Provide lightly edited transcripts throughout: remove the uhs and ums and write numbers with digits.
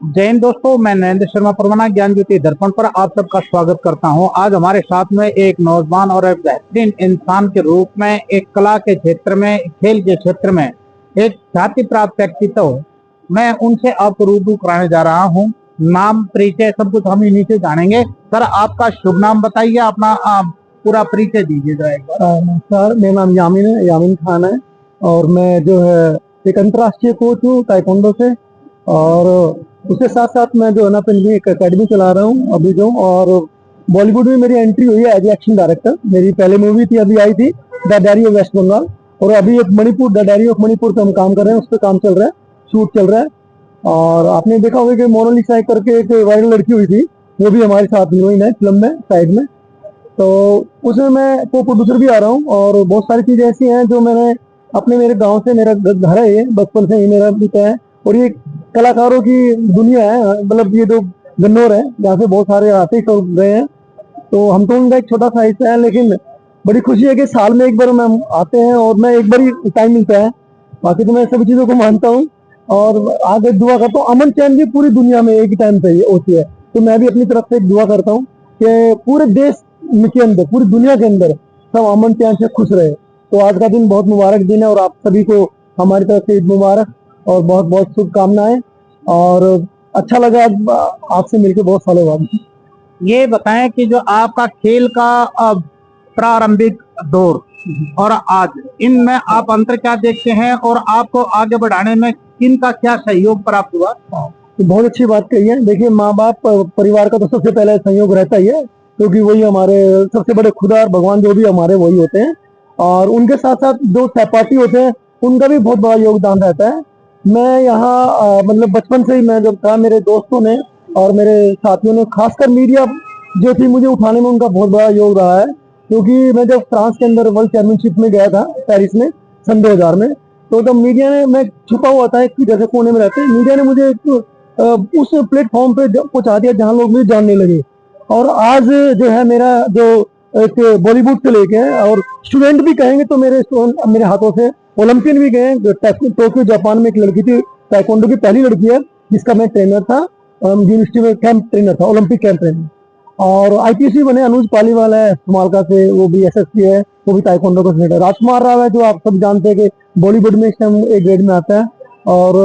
जय हिंद दोस्तों, मैं नरेंद्र शर्मा परवाना ज्ञान ज्योति दर्पण पर आप सबका स्वागत करता हूं। आज हमारे साथ में एक नौजवान और एक बेहतरीन इंसान के रूप में एक कला के क्षेत्र में, खेल के क्षेत्र में एक ख्याति प्राप्त व्यक्तित्व मैं उनसे आपको रूबरू कराने जा रहा हूं। नाम, परिचय सब कुछ हम इन्हीं से जानेंगे। सर, आपका शुभ नाम बताइए, अपना पूरा परिचय दीजिएगा एक बार। नमस्कार, मेरा नाम यामिन है, यामिन खान है। और मैं जो है एक अंतर्राष्ट्रीय कोच हूँ ताइक्वांडो से। और उसके साथ साथ मैं जो है ना अपनी एक अकेडमी चला रहा हूँ अभी जो। और बॉलीवुड में मेरी एंट्री हुई है एज एक्शन डायरेक्टर। मेरी पहले मूवी थी, अभी आई थी, the diary of West Bengal. और अभी एक Manipur, the diary of Manipur पे हम काम कर रहे हैं, उस पर काम चल रहा है, शूट चल रहा है। और आपने देखा होगा कि मोनालिसा करके एक वायरल लड़की हुई थी, वो भी हमारे साथ हीरोइन है फिल्म में, साइड में। तो उसमें मैं को प्रोड्यूसर भी आ रहा हूँ। और बहुत सारी चीजें ऐसी हैं जो मैंने अपने, मेरे गांव से, मेरा घर है, ये बचपन से ही मेरा बीता है। और ये कलाकारों की दुनिया है, मतलब ये जो गन्नौर है जहाँ से बहुत सारे आर्टिस्ट गए हैं। तो हम तो उनका एक छोटा सा हिस्सा है, लेकिन बड़ी खुशी है कि साल में एक बार हम आते हैं और मैं एक बार ही टाइम मिलता है। बाकी तो मैं सभी चीजों को मानता हूँ और आगे दुआ करता हूँ। अमन चैन भी पूरी दुनिया में एक ही टाइम पे होती है, तो मैं भी अपनी तरफ से एक दुआ करता हूँ कि पूरे देश के अंदर, पूरी दुनिया के अंदर सब अमन चैन से खुश रहे। तो आज का दिन बहुत मुबारक दिन है और आप सभी को हमारी तरफ से ईद मुबारक और बहुत बहुत शुभकामनाएं। और अच्छा लगा आपसे मिलकर बहुत सालों बाद। ये बताएं कि जो आपका खेल का प्रारंभिक दौर और आज, इनमें आप अंतर क्या देखते हैं और आपको आगे बढ़ाने में किनका क्या सहयोग प्राप्त हुआ? तो बहुत अच्छी बात कही है। देखिए, माँ बाप, परिवार का तो सबसे पहले सहयोग रहता ही है, क्योंकि वही हमारे सबसे बड़े खुदा और भगवान जो भी हमारे वही होते हैं। और उनके साथ साथ जो सहपाठी होते हैं उनका भी बहुत बड़ा योगदान रहता है। मैं यहाँ मतलब बचपन से ही मैं जब था, मेरे दोस्तों ने और मेरे साथियों ने, खासकर मीडिया जो थी, मुझे उठाने में उनका बहुत बड़ा योग रहा है। क्योंकि मैं जब फ्रांस के अंदर वर्ल्ड चैंपियनशिप में गया था, पेरिस में, सन 2000 में, तो तब मीडिया ने, मैं छुपा हुआ था एक जैसे कोने में रहते, मीडिया ने मुझे उस प्लेटफॉर्म पे पहुंचा दिया जहां लोग मुझे जानने लगे। और आज जो है मेरा जो एक बॉलीवुड से लेके और स्टूडेंट भी कहेंगे तो मेरे हाथों से ओलंपियन भी गए। टोक्यो जापान में एक लड़की थी, ताइक्वांडो की पहली लड़की है जिसका मैं ट्रेनर था, यूनिवर्सिटी में कैंप ट्रेनर था, ओलंपिक कैंप ट्रेनर। और आईपीएस बने अनुज पालीवाल है मालका से, वो भी एसएसपी है, वो भी ताइक्वांडो का सेनेटर। राजकुमार राव है जो आप सब जानते हैं कि बॉलीवुड में इस टाइम एक ग्रेड में आता है। और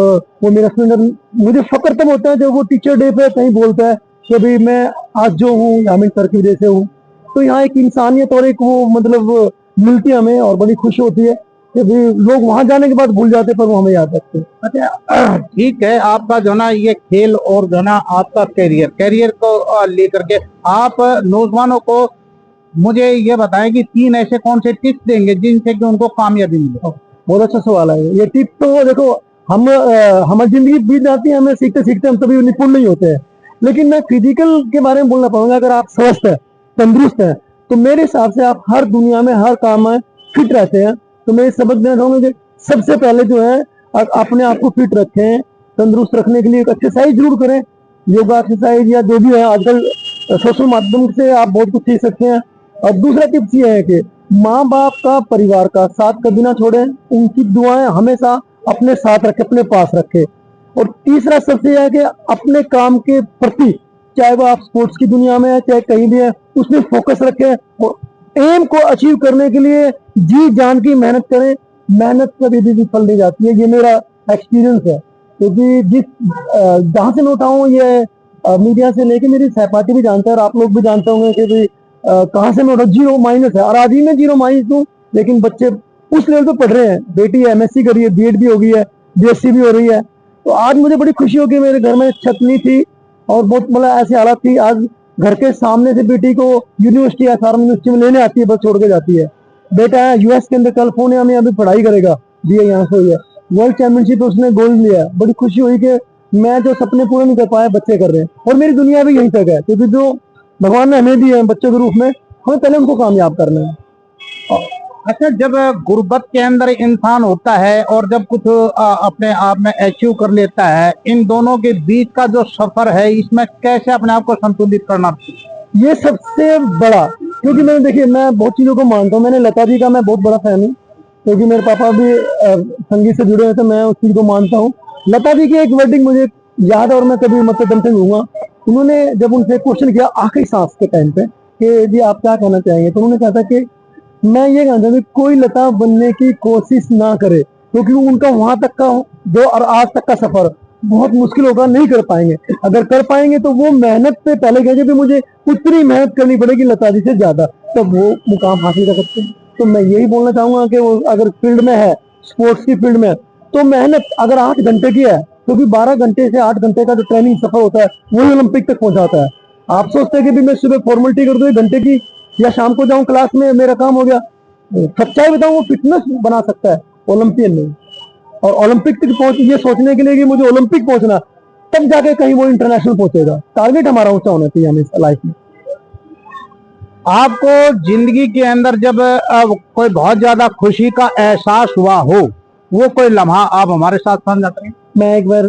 वो मेरा स्टूडेंट, मुझे फक्र तब होता है जब वो टीचर डे पे कहीं बोलता है कि भाई मैं आज जो हूँ यामिन सर की वजह से हूँ। तो यहाँ एक इंसानियत और एक वो मतलब मिलती है हमें, और बड़ी खुशी होती है कि भाई लोग वहां जाने के बाद भूल जाते पर वो हमें याद रखते हैं। अच्छा, ठीक है। आपका जो ना ये खेल और जो ना आपका कैरियर को लेकर के आप नौजवानों को मुझे ये बताएं कि 3 ऐसे कौन से टिप्स देंगे जिनसे कि उनको कामयाबी मिले? बहुत अच्छा सवाल है ये। टिप तो देखो, हम हमारी जिंदगी बीत जाती है, हमें सीखते सीखते हम कभी निपुण नहीं होते हैं। लेकिन मैं फिजिकल के बारे में बोलना पाऊंगा। अगर आप स्वस्थ है, तंदुरुस्त है, तो मेरे हिसाब से आप हर दुनिया में, हर काम में फिट रहते हैं। तो मैं सबक देना चाहूंगा कि सबसे पहले जो है अपने आप को फिट रखें। तंदुरुस्त रखने के लिए एक एक्सरसाइज जरूर करें, योगा एक्सरसाइज या जो भी है। आजकल सोशल माध्यम से आप बहुत कुछ सीख सकते हैं। और दूसरा टिप्स ये है कि माँ बाप का, परिवार का साथ कभी ना छोड़ें, उनकी दुआएं हमेशा अपने साथ रखें, अपने पास रखें। और तीसरा सबसे यह है कि अपने काम के प्रति, चाहे वो आप स्पोर्ट्स की दुनिया में है चाहे कहीं भी है, उसमें फोकस रखें और एम को अचीव करने के लिए जी जान की मेहनत करें। मेहनत कभी भी विफल नहीं जाती है, ये मेरा एक्सपीरियंस है। क्योंकि जिस जहां से मैं उठाऊं, ये मीडिया से लेके मेरी सहपाठी भी जानते हैं और आप लोग भी जानते होंगे कि भाई कहाँ से मैं उठा, जीरो माइनस है। और आज ही मैं जीरो माइनस हूँ, लेकिन बच्चे उस लेवल पे पढ़ रहे हैं। बेटी एमएससी करी है, बीएड भी हो गई है, बीएससी भी हो रही है। तो आज मुझे बड़ी खुशी होगी, मेरे घर में छत नहीं थी और बहुत मतलब ऐसी हालत थी, आज घर के सामने से बेटी को यूनिवर्सिटी या सारा यूनिवर्सिटी में लेने आती है, बस छोड़ के जाती है। बेटा है यूएस के अंदर, कैलिफोर्निया में अभी पढ़ाई करेगा, बीए यहाँ से हुई है, वर्ल्ड चैंपियनशिप उसने गोल्ड लिया है। बड़ी खुशी हुई कि मैं जो सपने पूरे नहीं कर पाया, बच्चे कर रहे हैं। और मेरी दुनिया भी यहीं तक है, क्योंकि जो भगवान ने हमें दिए हैं बच्चों के रूप में, हमें पहले उनको कामयाब करना है। अच्छा, जब गुर्बत के अंदर इंसान होता है और जब कुछ अपने आप में अचीव कर लेता है, इन दोनों के बीच का जो सफर है, इसमें कैसे अपने आप को संतुलित करना? ये सबसे बड़ा, क्योंकि मैंने, देखिए, मैं बहुत चीजों को मानता हूँ। मैंने लता जी का मैं बहुत बड़ा फैन हूँ, क्योंकि मेरे पापा भी संगीत से जुड़े हुए थे, मैं उस चीज को मानता हूँ। लता जी की एक वर्डिंग मुझे याद है और मैं कभी मतलब दम से लूंगा। उन्होंने जब उनसे क्वेश्चन किया आखिरी सांस के टाइम पे कि जी आप क्या कहना चाहेंगे, तो उन्होंने कहा था कि मैं ये कहना चाहता हूँ कि कोई लता बनने की कोशिश ना करे, क्योंकि उनका वहां तक का जो और आज तक का सफर बहुत मुश्किल होगा, नहीं कर पाएंगे। अगर कर पाएंगे तो वो मेहनत से पहले कहेंगे भी मुझे उतनी मेहनत करनी पड़ेगी लता जी से ज्यादा, तब वो मुकाम हासिल कर सकते हैं। तो मैं यही बोलना चाहूंगा कि वो अगर फील्ड में है, स्पोर्ट्स की फील्ड में, तो मेहनत अगर 8 घंटे की है, क्योंकि 12 घंटे से 8 घंटे का जो ट्रेनिंग सफर होता है वही ओलंपिक तक पहुंचाता है। आप सोचते हैं कि भी मैं सुबह फॉर्मेलिटी कर दूं 1 घंटे की, या शाम को जाऊं क्लास में मेरा काम हो गया। सच्चाई बताऊं, वो फिटनेस बना सकता है, ओलंपियन नहीं। और ओलंपिक तक पहुंच, ये सोचने के लिए कि मुझे ओलंपिक पहुंचना, तब जाके कहीं वो इंटरनेशनल पहुंचेगा। टारगेट हमारा ऊंचा होना चाहिए हमें लाइफ में। आपको जिंदगी के अंदर जब कोई बहुत ज्यादा खुशी का एहसास हुआ हो, वो कोई लम्हा आप हमारे साथ साझा करें। मैं एक बार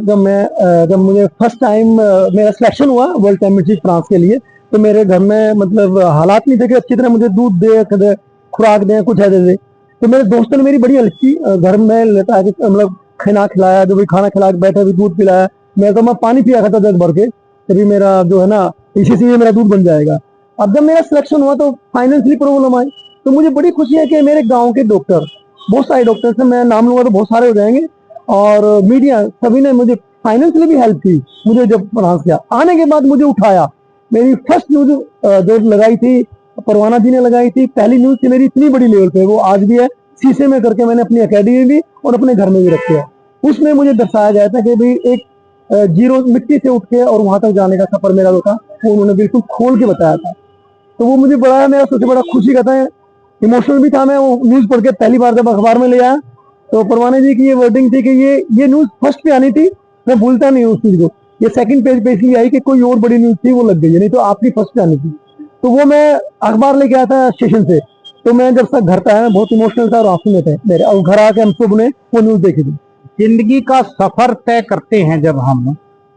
जब मुझे फर्स्ट टाइम मेरा सिलेक्शन हुआ वर्ल्ड चैंपियनशिप फ्रांस के लिए, तो मेरे घर में मतलब हालात नहीं थे कि अच्छी तरह मुझे दूध दे, खुराक दे, कुछ ऐसे दे। तो मेरे दोस्तों ने मेरी बड़ी हेल्प की, घर में लेता है मतलब खाना खिलाया, जो भी खाना खिला के बैठे भी दूध पिलाया। मैं पानी पिया खाता जग भर के, तभी मेरा जो है ना, इसी से मेरा दूध बन जाएगा। अब जब मेरा सिलेक्शन हुआ तो फाइनेंशियली प्रॉब्लम आई, तो मुझे बड़ी खुशी है कि मेरे गाँव के डॉक्टर, बहुत सारे डॉक्टर्स हैं, मैं नाम लूंगा तो बहुत सारे हो जाएंगे, और मीडिया सभी ने मुझे फाइनेंशियली भी हेल्प की। मुझे जब फ्रांस गया, आने के बाद मुझे उठाया। मेरी फर्स्ट न्यूज जो लगाई थी परवाना जी ने लगाई थी, पहली न्यूज थी मेरी इतनी बड़ी लेवल पे, वो आज भी है, शीशे में करके मैंने अपनी अकेडमी भी और अपने घर में भी रखी है। उसमें मुझे दर्शाया गया था कि भाई एक जीरो मिट्टी से उठ के और वहां तक जाने का सफर मेरा जो था, वो उन्होंने बिल्कुल खोल के बताया था। तो वो मुझे बड़ा, मेरा सबसे बड़ा खुशी का था, इमोशनल भी था। मैं वो न्यूज पढ़ के पहली बार जब अखबार में ले आया, तो परवाने जी की ये वर्डिंग थी कि ये न्यूज फर्स्ट पे आनी थी, मैं भूलता नहीं उस चीज को। ये सेकंड पेज पे इसलिए आई कि कोई और बड़ी न्यूज थी, वो लग गई, नहीं तो आपकी फर्स्ट पे आनी थी। तो वो मैं अखबार लेके आया था स्टेशन से, तो मैं जब तक घर पे आया, मैं बहुत इमोशनल था और आंसू में थे मेरे, और घर आके हम सब ने वो न्यूज देखी थी। जिंदगी का सफर तय करते हैं जब हम,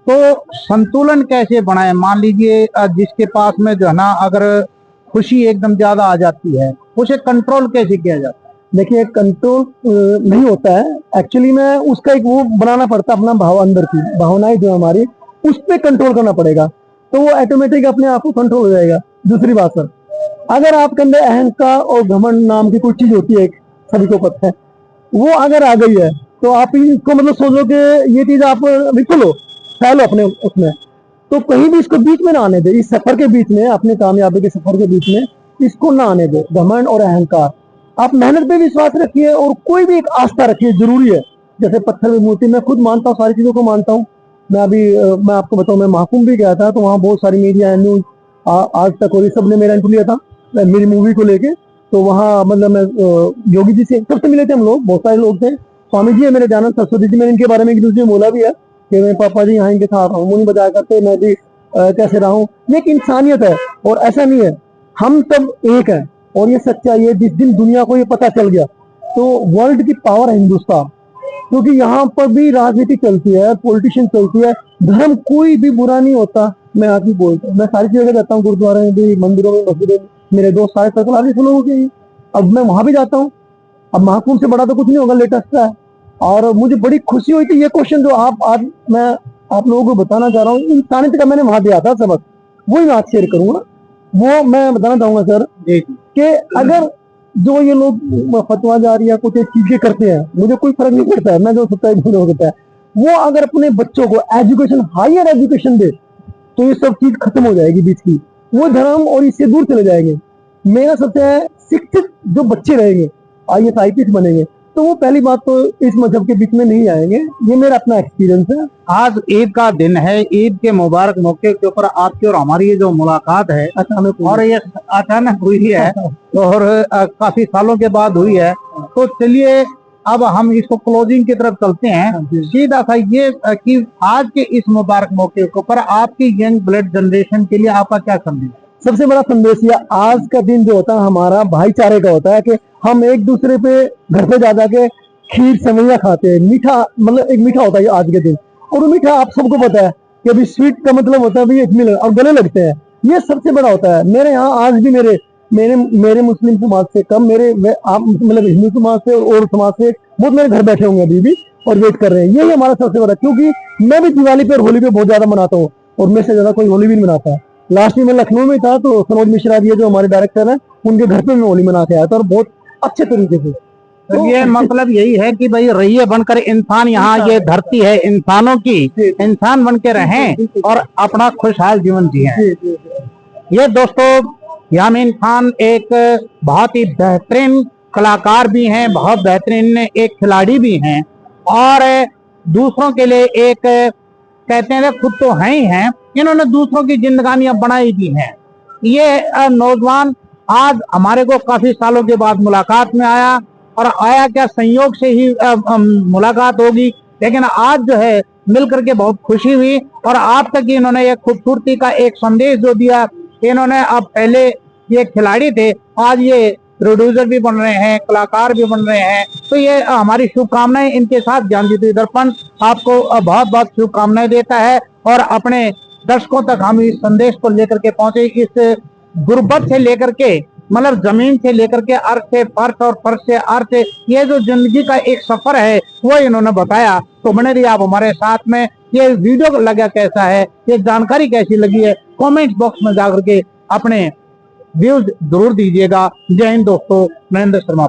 तो संतुलन कैसे बनाए। मान लीजिए जिसके पास में जो है ना, अगर खुशी एकदम ज्यादा आ जाती है, उसे कंट्रोल कैसे किया जाता है। देखिए कंट्रोल नहीं होता है एक्चुअली में, उसका एक वो बनाना पड़ता है अपना भाव, अंदर की भावनाएं जो हमारी, उस पर कंट्रोल करना पड़ेगा, तो वो ऑटोमेटिक अपने आप को कंट्रोल हो जाएगा। दूसरी बात सर, अगर आपके अंदर अहंकार और घमंड नाम की कोई चीज होती है, सभी को पता है, वो अगर आ गई है, तो आप इसको मतलब सोचो कि ये चीज आप विफल हो, फैलो अपने उसमें, तो कहीं भी इसको बीच में ना आने दे। इस सफर के बीच में, अपने कामयाबी के सफर के बीच में इसको ना आने दे, घमंड और अहंकार। आप मेहनत पे विश्वास रखिए और कोई भी एक आस्था रखिए, जरूरी है। जैसे पत्थर में मूर्ति, मैं खुद मानता हूँ, सारी चीजों को मानता हूँ। मैं अभी मैं आपको बताऊं, मैं महाकुंभ भी गया था, तो वहाँ बहुत सारी मीडिया न्यूज आज तक और ये सब ने मेरा इंटरव्यू लिया था मेरी मूवी को लेके। तो वहाँ मतलब मैं योगी जी से सबसे मिले थे हम लोग, बहुत सारे लोग थे। स्वामी जी है मेरे जानन, सरस्वती जी, मैंने इनके बारे में एक दूसरे बोला भी है कि मेरे पापा जी यहाँ इनके साथ हारमोनी बजाया करते, मैं भी कैसे रहा हूँ। ये एक इंसानियत है, और ऐसा नहीं है, हम सब एक है। और ये सच्चाई है, जिस दिन दुनिया को ये पता चल गया, तो वर्ल्ड की पावर है हिंदुस्तान, क्योंकि यहाँ पर भी राजनीति चलती है, पॉलिटिशियन चलती है, धर्म कोई भी बुरा नहीं होता। मैं आज भी बोलता हूँ, मैं सारी जगह जाता हूँ, गुरुद्वारे में भी, मंदिरों में, मस्जिदों में, मेरे दोस्त सारे सर्कल आगे लोगों के ही। अब मैं वहां भी जाता हूँ। अब महाकुंभ से बड़ा तो कुछ नहीं होगा, लेटेस्ट है। और मुझे बड़ी खुशी हुई थी, ये क्वेश्चन जो आप आज मैं आप लोगों को बताना चाह रहा हूँ, इंसानियत का मैंने वहां दिया था सबक, वही मैं आज शेयर करूंगा। वो मैं बताना चाहूंगा सर कि अगर जो ये लोग फतवा जारी या कुछ चीजें करते हैं, मुझे कोई फर्क नहीं पड़ता है, मैं जो सत्ता होता है, वो अगर अपने बच्चों को एजुकेशन, हायर एजुकेशन दे, तो ये सब चीज खत्म हो जाएगी बीच की, वो धर्म और इससे दूर चले जाएंगे। मेरा सबसे है, शिक्षित जो बच्चे रहेंगे, IAS IPS बनेंगे, तो वो पहली बात तो इस मजहब के बीच में नहीं आएंगे। ये मेरा अपना एक्सपीरियंस है। आज ईद का दिन है, ईद के मुबारक मौके के ऊपर आपकी और हमारी ये जो मुलाकात है अचानक और ये अचानक हुई है और काफी सालों के बाद हुई है, तो चलिए अब हम इसको क्लोजिंग की तरफ चलते हैं। सीधा सा ये कि आज के इस मुबारक मौके के ऊपर आपकी यंग ब्लड जनरेशन के लिए आपका क्या संदेश। सबसे बड़ा संदेश यह, आज का दिन जो होता है हमारा भाईचारे का होता है, कि हम एक दूसरे पे घर पे जा जाके खीर सेवैयां खाते हैं, मीठा, मतलब एक मीठा होता है आज के दिन। और वो मीठा आप सबको पता है कि अभी स्वीट का मतलब होता है एक मिलन, और गले लगते हैं, ये सबसे बड़ा होता है। मेरे यहाँ आज भी मेरे मेरे मेरे मुस्लिम समाज से कम, मेरे आप मतलब हिंदू समाज से और समाज से बहुत मेरे घर बैठे होंगे अभी भी, और वेट कर रहे हैं। यही हमारा सबसे बड़ा, क्योंकि मैं भी दिवाली पे और होली पे बहुत ज्यादा मनाता हूँ और मेरे से ज्यादा कोई होली भी नहीं मनाता है। लास्ट में मैं लखनऊ में था तो सनोज मिश्रा जी जो हमारे डायरेक्टर हैं, उनके घर पे मैं होली मना के आया था और बहुत अच्छे तरीके से। तो ये मतलब यही है कि भाई रहिए बनकर इंसान, यहाँ ये धरती है इंसानों की, इंसान बन के रहें और अपना खुशहाल जीवन जिएं। ये दोस्तों यामीन खान एक बहुत ही बेहतरीन कलाकार भी हैं, बहुत बेहतरीन एक खिलाड़ी भी हैं और दूसरों के लिए एक कहते हैं खुद तो हैं ही हैं, इन्होंने दूसरों की जिंदगानियां बनाई भी हैं। ये नौजवान आज हमारे को काफी सालों के बाद मुलाकात में आया और आया क्या संयोग से ही मुलाकात होगी, लेकिन आज जो है मिल करके बहुत खुशी हुई और आप तक इन्होंने एक खूबसूरती का एक संदेश जो दिया। इन्होंने अब पहले ये खिलाड़ी थे, आज ये प्रोड्यूसर भी बन रहे हैं, कलाकार भी बन रहे हैं। तो ये हमारी शुभकामनाएं इनके साथ ज्ञानज्योति दर्पण आपको बहुत बहुत शुभकामनाएं देता है और अपने दर्शकों तक हम इस संदेश को लेकर के पहुंचे। इस गुर्बत से लेकर के मतलब जमीन से लेकर के अर्थ से फर्श और फर्श से अर्थ, ये जो जिंदगी का एक सफर है वो इन्होंने बताया। तो बने रहिए आप हमारे साथ में। ये वीडियो लगा कैसा है, ये जानकारी कैसी लगी है, कमेंट बॉक्स में जाकर के अपने व्यूज जरूर दीजिएगा। जय हिंद दोस्तों, नरेंद्र शर्मा।